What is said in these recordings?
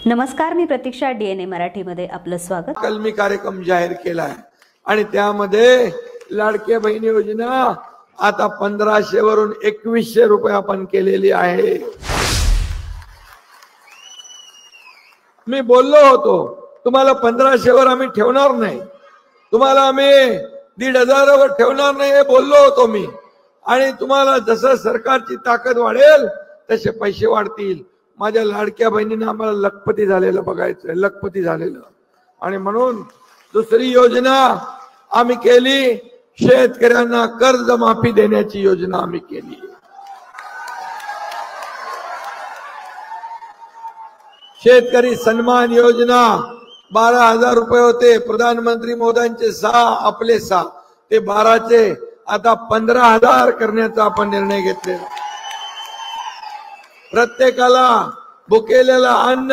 नमस्कार, मी प्रतीक्षा, DNA मराठीमध्ये आपलं स्वागत। कलमी कार्यक्रम जाहीर केला आहे आणि त्यामध्ये लाडक्या बहिणी योजना आता 1500 वरून 2100 रुपये आपण केलेली आहे। मी बोललो होतो तुम्हाला 1500 वर आम्ही ठेवणार नाही, तुम्हाला आम्ही 1500 वर ठेवणार नाही हे बोललो होतो मी। आणि तुम्हाला जसं सरकारची ताकद वाढेल तसे पैसे वाढतील। माझ्या लाडक्या बहिणींना आम्हाला लखपती झालेलं बघायचं, लखपती झालेलं। आणि म्हणून दुसरी योजना आम्ही केली, शेतकऱ्यांना कर्जमाफी देण्याची योजना आम्ही केली। शेतकरी सन्मान योजना 12,000 रुपये होते, प्रधानमंत्री मोदींचे 6 आपले 6 ते 12चे आता 15,000 करण्याचा आपण निर्णय घेतलेला। प्रत्येकाला भुकेलेला अन्न,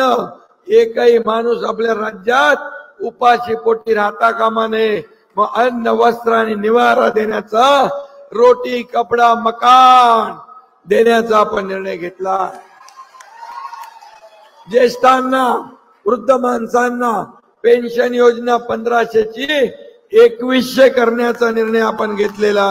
एकही माणूस आपल्या राज्यात उपाशी पोटी राहता कामा नये। मग अन्न, वस्त्र आणि निवारा देण्याचा, रोटी, कपडा, मकान देण्याचा आपण निर्णय घेतला। ज्येष्ठांना, वृद्ध माणसांना पेन्शन योजना 1500 ची 2100 करण्याचा निर्णय आपण घेतलेला।